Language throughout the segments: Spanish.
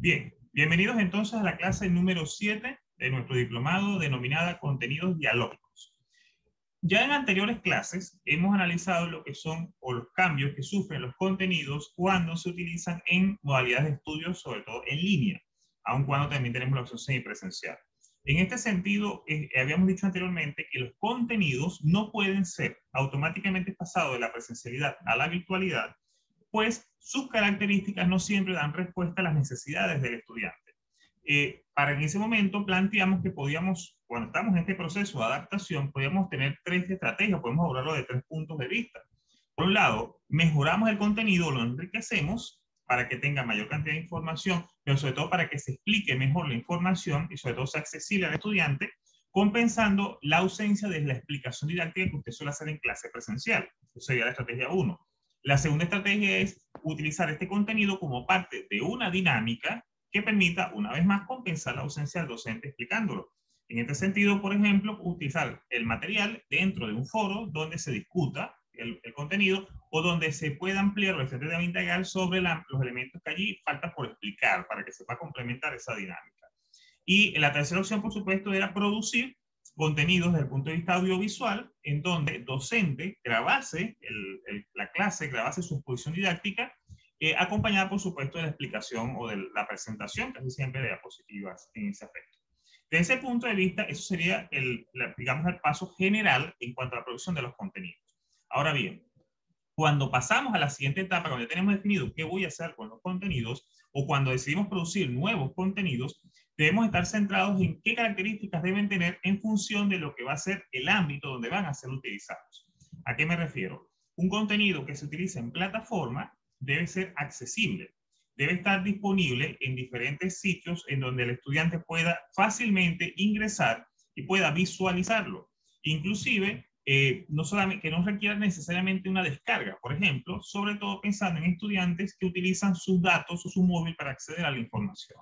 Bien, bienvenidos entonces a la clase número 7 de nuestro diplomado denominada Contenidos Dialógicos. Ya en anteriores clases hemos analizado lo que son o los cambios que sufren los contenidos cuando se utilizan en modalidades de estudio, sobre todo en línea, aun cuando también tenemos la opción semipresencial. En este sentido, habíamos dicho anteriormente que los contenidos no pueden ser automáticamente pasados de la presencialidad a la virtualidad, pues sus características no siempre dan respuesta a las necesidades del estudiante. Para en ese momento planteamos que podíamos, cuando estamos en este proceso de adaptación, podíamos tener tres estrategias, podemos abordarlo de tres puntos de vista. Por un lado, mejoramos el contenido, lo enriquecemos para que tenga mayor cantidad de información, pero sobre todo para que se explique mejor la información y sobre todo sea accesible al estudiante, compensando la ausencia de la explicación didáctica que usted suele hacer en clase presencial. Esa sería la estrategia 1. La segunda estrategia es utilizar este contenido como parte de una dinámica que permita, una vez más, compensar la ausencia del docente explicándolo. En este sentido, por ejemplo, utilizar el material dentro de un foro donde se discuta el contenido o donde se pueda ampliar o extender integral sobre los elementos que allí falta por explicar para que se pueda complementar esa dinámica. Y la tercera opción, por supuesto, era producir contenidos desde el punto de vista audiovisual, en donde el docente grabase la clase, grabase su exposición didáctica, acompañada, por supuesto, de la explicación o de la presentación, casi siempre de diapositivas en ese aspecto. Desde ese punto de vista, eso sería, digamos, el paso general en cuanto a la producción de los contenidos. Ahora bien, cuando pasamos a la siguiente etapa, cuando ya tenemos definido qué voy a hacer con los contenidos, o cuando decidimos producir nuevos contenidos, debemos estar centrados en qué características deben tener en función de lo que va a ser el ámbito donde van a ser utilizados. ¿A qué me refiero? Un contenido que se utiliza en plataforma debe ser accesible, debe estar disponible en diferentes sitios en donde el estudiante pueda fácilmente ingresar y pueda visualizarlo. Inclusive, no solamente que no requiera necesariamente una descarga, por ejemplo, sobre todo pensando en estudiantes que utilizan sus datos o su móvil para acceder a la información.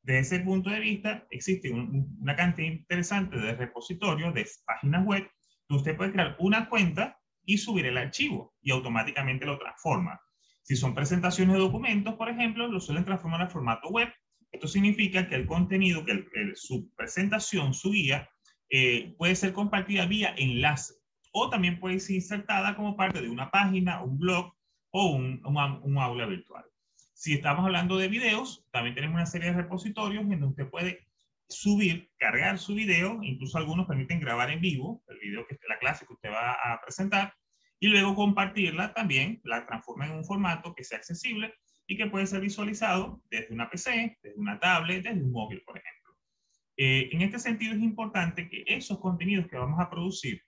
Desde ese punto de vista, existe una cantidad interesante de repositorios, de páginas web, que usted puede crear una cuenta y subir el archivo y automáticamente lo transforma. Si son presentaciones de documentos, por ejemplo, lo suelen transformar al formato web. Esto significa que el contenido, que su presentación, su guía, puede ser compartida vía enlace o también puede ser insertada como parte de una página, un blog o un aula virtual. Si estamos hablando de videos, también tenemos una serie de repositorios en donde usted puede subir, cargar su video, incluso algunos permiten grabar en vivo el video que es la clase que usted va a presentar y luego compartirla también, la transforma en un formato que sea accesible y que puede ser visualizado desde una PC, desde una tablet, desde un móvil, por ejemplo. En este sentido es importante que esos contenidos que vamos a producir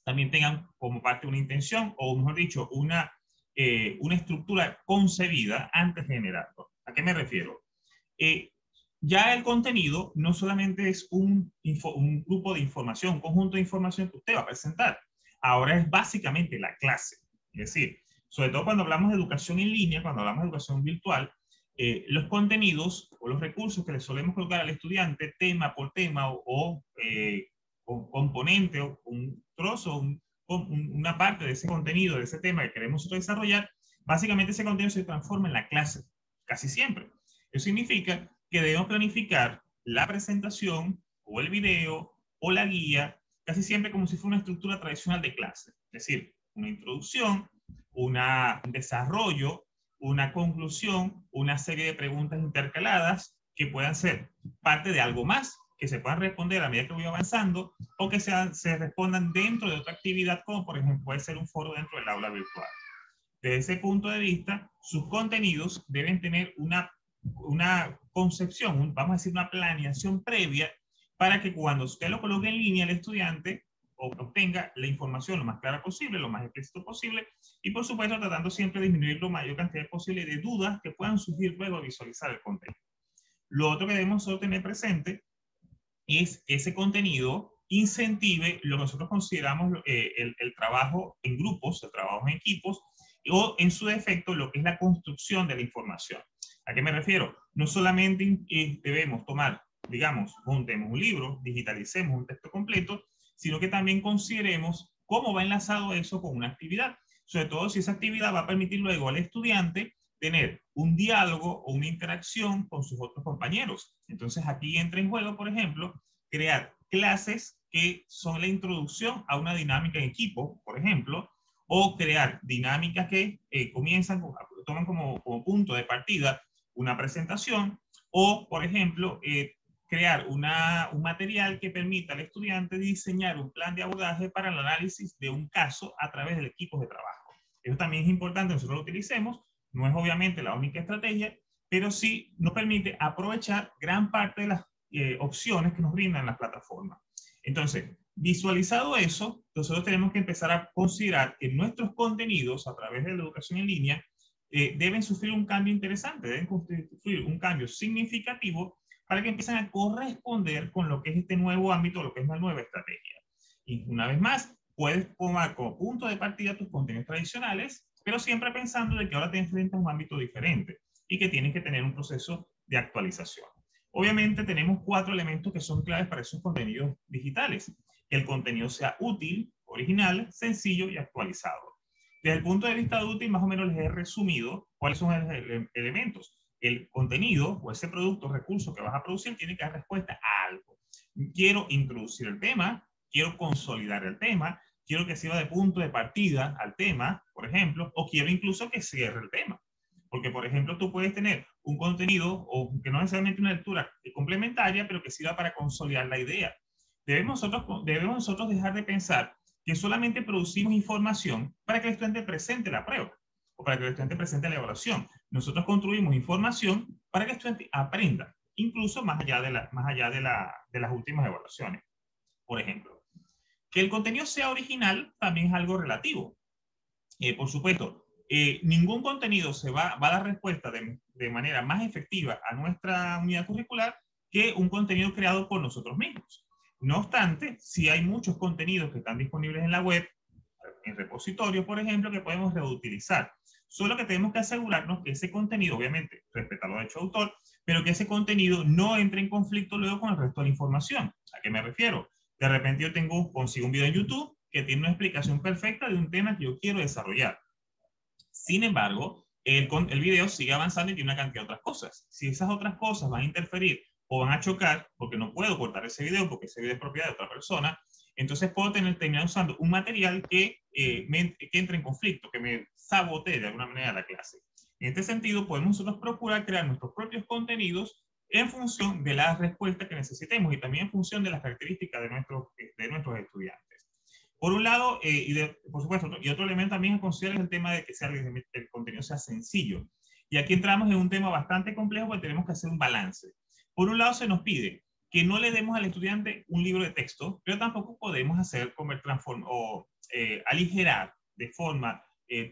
también tengan como parte una intención o mejor dicho una estructura concebida antes de generarlo. ¿A qué me refiero? Ya el contenido no solamente es un grupo de información, un conjunto de información que usted va a presentar. Ahora es básicamente la clase. Es decir, sobre todo cuando hablamos de educación en línea, cuando hablamos de educación virtual, los contenidos o los recursos que le solemos colocar al estudiante tema por tema o componente o un trozo, una parte de ese contenido, de ese tema que queremos desarrollar, básicamente ese contenido se transforma en la clase, casi siempre. Eso significa que debemos planificar la presentación o el video o la guía casi siempre como si fuera una estructura tradicional de clase. Es decir, una introducción, un desarrollo, una conclusión, una serie de preguntas intercaladas que puedan ser parte de algo más, que se puedan responder a medida que voy avanzando o que se respondan dentro de otra actividad como por ejemplo puede ser un foro dentro del aula virtual. Desde ese punto de vista, sus contenidos deben tener una concepción, vamos a decir una planeación previa para que cuando usted lo coloque en línea el estudiante obtenga la información lo más clara posible, lo más explícito posible y por supuesto tratando siempre de disminuir lo mayor cantidad posible de dudas que puedan surgir luego de visualizar el contenido. Lo otro que debemos tener presente es que ese contenido incentive lo que nosotros consideramos el trabajo en grupos, el trabajo en equipos, o en su defecto lo que es la construcción de la información. ¿A qué me refiero? No solamente debemos tomar, digamos, montemos un libro, digitalicemos un texto completo, sino que también consideremos cómo va enlazado eso con una actividad. Sobre todo si esa actividad va a permitir luego al estudiante tener un diálogo o una interacción con sus otros compañeros. Entonces aquí entra en juego, por ejemplo, crear clases que son la introducción a una dinámica en equipo, por ejemplo, o crear dinámicas que toman como punto de partida una presentación, o, por ejemplo, crear un material que permita al estudiante diseñar un plan de abordaje para el análisis de un caso a través del equipo de trabajo. Eso también es importante que nosotros lo utilicemos. No es obviamente la única estrategia, pero sí nos permite aprovechar gran parte de las opciones que nos brindan las plataformas. Entonces, visualizado eso, nosotros tenemos que empezar a considerar que nuestros contenidos a través de la educación en línea deben sufrir un cambio interesante, deben sufrir un cambio significativo para que empiecen a corresponder con lo que es este nuevo ámbito, lo que es la nueva estrategia. Y una vez más, puedes tomar como punto de partida tus contenidos tradicionales, pero siempre pensando de que ahora te enfrentas a un ámbito diferente y que tienes que tener un proceso de actualización. Obviamente tenemos 4 elementos que son claves para esos contenidos digitales. Que el contenido sea útil, original, sencillo y actualizado. Desde el punto de vista de útil, más o menos les he resumido cuáles son los elementos. El contenido o ese producto o recurso que vas a producir tiene que dar respuesta a algo. Quiero introducir el tema, quiero consolidar el tema, quiero que sirva de punto de partida al tema, por ejemplo, o quiero incluso que cierre el tema. Porque, por ejemplo, tú puedes tener un contenido, o que no necesariamente una lectura complementaria, pero que sirva para consolidar la idea. Debemos nosotros dejar de pensar que solamente producimos información para que el estudiante presente la prueba o para que el estudiante presente la evaluación. Nosotros construimos información para que el estudiante aprenda, incluso más allá de las últimas evaluaciones. Por ejemplo, que el contenido sea original también es algo relativo. Por supuesto, ningún contenido va a dar respuesta de manera más efectiva a nuestra unidad curricular que un contenido creado por nosotros mismos. No obstante, sí hay muchos contenidos que están disponibles en la web, en repositorios, por ejemplo, que podemos reutilizar. Solo que tenemos que asegurarnos que ese contenido, obviamente, respeta los derechos de autor, pero que ese contenido no entre en conflicto luego con el resto de la información. ¿A qué me refiero? De repente yo consigo un video en YouTube que tiene una explicación perfecta de un tema que yo quiero desarrollar. Sin embargo, el video sigue avanzando y tiene una cantidad de otras cosas. Si esas otras cosas van a interferir o van a chocar, porque no puedo cortar ese video porque ese video es propiedad de otra persona, entonces puedo terminar usando un material que entre en conflicto, que me sabotee de alguna manera la clase. En este sentido, podemos nosotros procurar crear nuestros propios contenidos en función de las respuestas que necesitemos y también en función de las características de nuestros estudiantes. Por un lado, por supuesto, y otro elemento también a considerar es el tema de que el contenido sea sencillo. Y aquí entramos en un tema bastante complejo porque tenemos que hacer un balance. Por un lado, se nos pide que no le demos al estudiante un libro de texto, pero tampoco podemos hacer aligerar de forma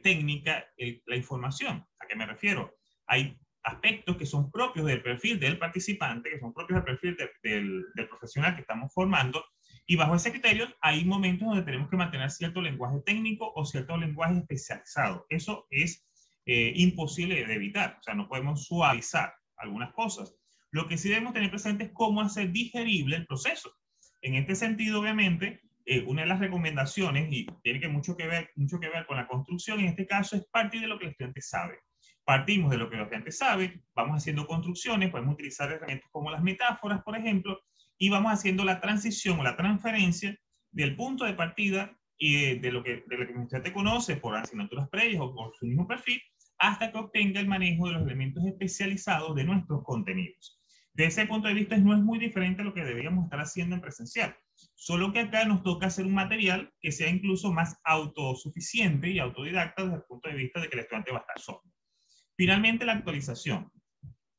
técnica la información. ¿A qué me refiero? Hay aspectos que son propios del perfil del participante, que son propios del perfil del profesional que estamos formando, y bajo ese criterio hay momentos donde tenemos que mantener cierto lenguaje técnico o cierto lenguaje especializado. Eso es imposible de evitar, o sea, no podemos suavizar algunas cosas. Lo que sí debemos tener presente es cómo hacer digerible el proceso. En este sentido, obviamente, una de las recomendaciones, y tiene mucho que ver con la construcción, en este caso es partir de lo que el estudiante sabe. Partimos de lo que el estudiante sabe, vamos haciendo construcciones, podemos utilizar herramientas como las metáforas, por ejemplo, y vamos haciendo la transición o la transferencia del punto de partida y de lo que el estudiante conoce por asignaturas previas o por su mismo perfil, hasta que obtenga el manejo de los elementos especializados de nuestros contenidos. De ese punto de vista no es muy diferente a lo que deberíamos estar haciendo en presencial, solo que acá nos toca hacer un material que sea incluso más autosuficiente y autodidacta desde el punto de vista de que el estudiante va a estar solo. Finalmente, la actualización.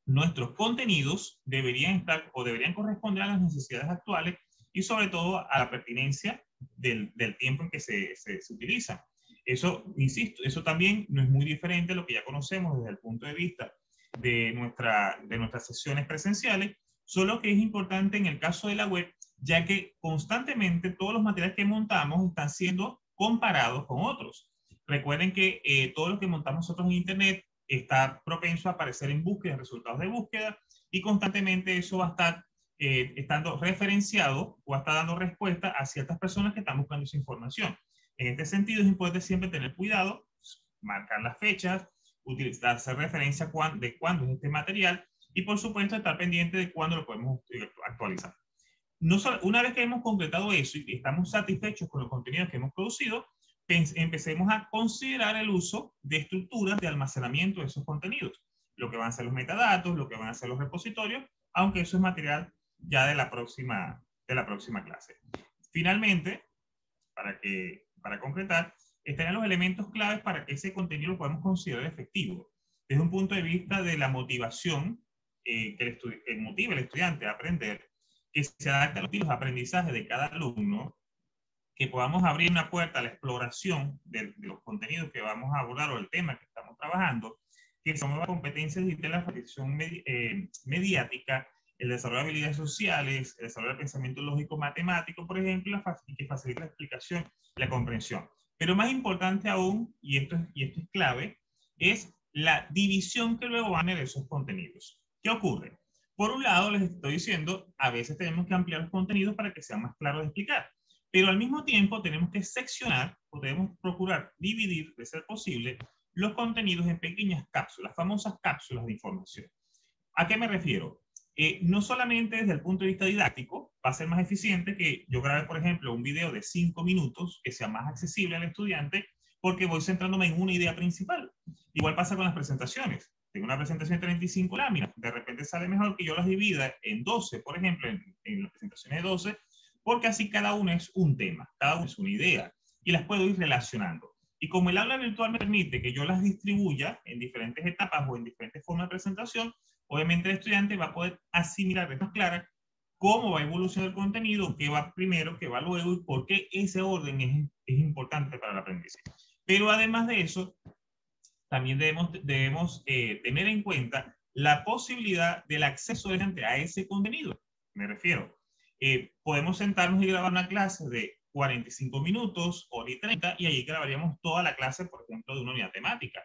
Nuestros contenidos deberían estar o deberían corresponder a las necesidades actuales y sobre todo a la pertinencia del tiempo en que se utiliza. Eso, insisto, eso también no es muy diferente a lo que ya conocemos desde el punto de vista de nuestras sesiones presenciales, solo que es importante en el caso de la web, ya que constantemente todos los materiales que montamos están siendo comparados con otros. Recuerden que todo lo que montamos nosotros en Internet está propenso a aparecer en búsqueda, resultados de búsqueda, y constantemente eso va a estar estando referenciado o está dando respuesta a ciertas personas que están buscando esa información. En este sentido es importante siempre tener cuidado, marcar las fechas, hacer referencia de cuándo es este material y por supuesto estar pendiente de cuándo lo podemos actualizar. Una vez que hemos concretado eso y estamos satisfechos con los contenidos que hemos producido, empecemos a considerar el uso de estructuras de almacenamiento de esos contenidos, lo que van a ser los metadatos, lo que van a ser los repositorios, aunque eso es material ya de la próxima clase. Finalmente, para concretar, están los elementos claves para que ese contenido lo podamos considerar efectivo, desde un punto de vista de la motivación que motive al estudiante a aprender, que se adapte a los aprendizajes de cada alumno, que podamos abrir una puerta a la exploración de los contenidos que vamos a abordar o el tema que estamos trabajando, que son las competencias de la reflexión mediática, el desarrollo de habilidades sociales, el desarrollo del pensamiento lógico-matemático, por ejemplo, y que facilita la explicación y la comprensión. Pero más importante aún, y esto es clave, es la división que luego van a tener esos contenidos. ¿Qué ocurre? Por un lado, les estoy diciendo, a veces tenemos que ampliar los contenidos para que sean más claros de explicar, pero al mismo tiempo tenemos que seccionar o debemos procurar dividir, de ser posible, los contenidos en pequeñas cápsulas, famosas cápsulas de información. ¿A qué me refiero? No solamente desde el punto de vista didáctico, va a ser más eficiente que yo grabe, por ejemplo, un video de 5 minutos que sea más accesible al estudiante porque voy centrándome en una idea principal. Igual pasa con las presentaciones. Tengo una presentación de 35 láminas. De repente sale mejor que yo las divida en 12, por ejemplo, en las presentaciones de 12, porque así cada una es un tema, cada una es una idea y las puedo ir relacionando. Y como el aula virtual me permite que yo las distribuya en diferentes etapas o en diferentes formas de presentación, obviamente el estudiante va a poder asimilar de forma clara cómo va a evolucionar el contenido, qué va primero, qué va luego y por qué ese orden es importante para el aprendizaje. Pero además de eso, también debemos tener en cuenta la posibilidad del acceso del estudiante a ese contenido. Me refiero, podemos sentarnos y grabar una clase de 45 minutos, hora y 30, y ahí grabaríamos toda la clase, por ejemplo, de una unidad temática.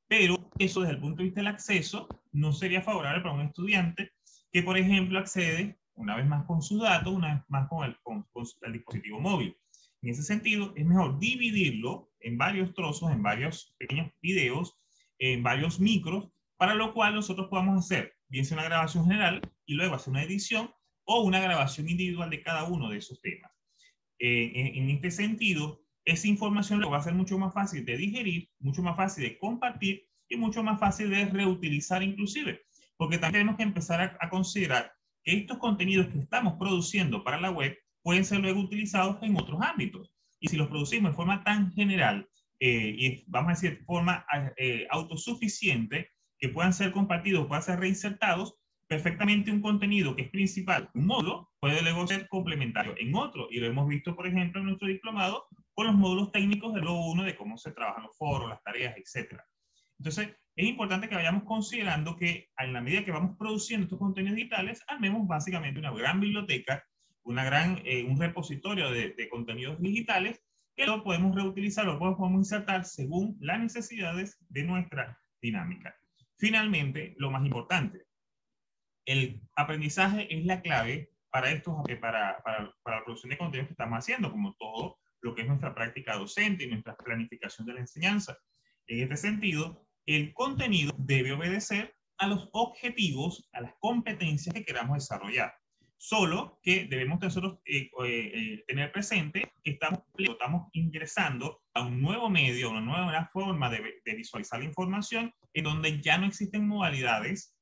Pero eso desde el punto de vista del acceso no sería favorable para un estudiante que, por ejemplo, accede una vez más con sus datos, una vez más con el dispositivo móvil. En ese sentido, es mejor dividirlo en varios trozos, en varios pequeños videos, en varios micros, para lo cual nosotros podamos hacer bien sea una grabación general y luego hacer una edición o una grabación individual de cada uno de esos temas. En este sentido, esa información lo va a ser mucho más fácil de digerir, mucho más fácil de compartir y mucho más fácil de reutilizar inclusive. Porque también tenemos que empezar a considerar que estos contenidos que estamos produciendo para la web pueden ser luego utilizados en otros ámbitos. Y si los producimos de forma tan general y vamos a decir de forma autosuficiente, que puedan ser compartidos, puedan ser reinsertados, perfectamente un contenido que es principal, un módulo, puede luego ser complementario en otro. Y lo hemos visto, por ejemplo, en nuestro diplomado con los módulos técnicos del luego 1 de cómo se trabajan los foros, las tareas, etc. Entonces, es importante que vayamos considerando que en la medida que vamos produciendo estos contenidos digitales, armemos básicamente una gran biblioteca, un repositorio de contenidos digitales que lo podemos reutilizar, lo podemos insertar según las necesidades de nuestra dinámica. Finalmente, lo más importante, el aprendizaje es la clave para la producción de contenidos que estamos haciendo, como todo lo que es nuestra práctica docente y nuestra planificación de la enseñanza. En este sentido, el contenido debe obedecer a los objetivos, a las competencias que queramos desarrollar. Solo que debemos nosotros tener presente que estamos ingresando a un nuevo medio, a una nueva forma de visualizar la información, en donde ya no existen modalidades,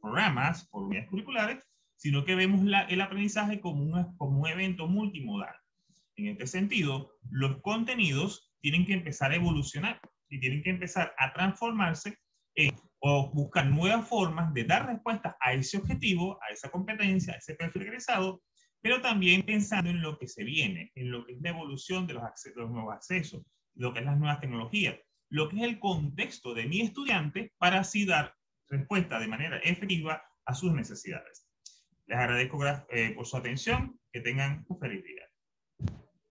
programas, por unidades curriculares, sino que vemos el aprendizaje como un evento multimodal. En este sentido, los contenidos tienen que empezar a evolucionar y tienen que empezar a transformarse o buscar nuevas formas de dar respuestas a ese objetivo, a esa competencia, a ese perfil egresado, pero también pensando en lo que se viene, en lo que es la evolución de los nuevos accesos, lo que es las nuevas tecnologías, lo que es el contexto de mi estudiante para así dar respuesta de manera efectiva a sus necesidades. Les agradezco por su atención, que tengan un feliz día.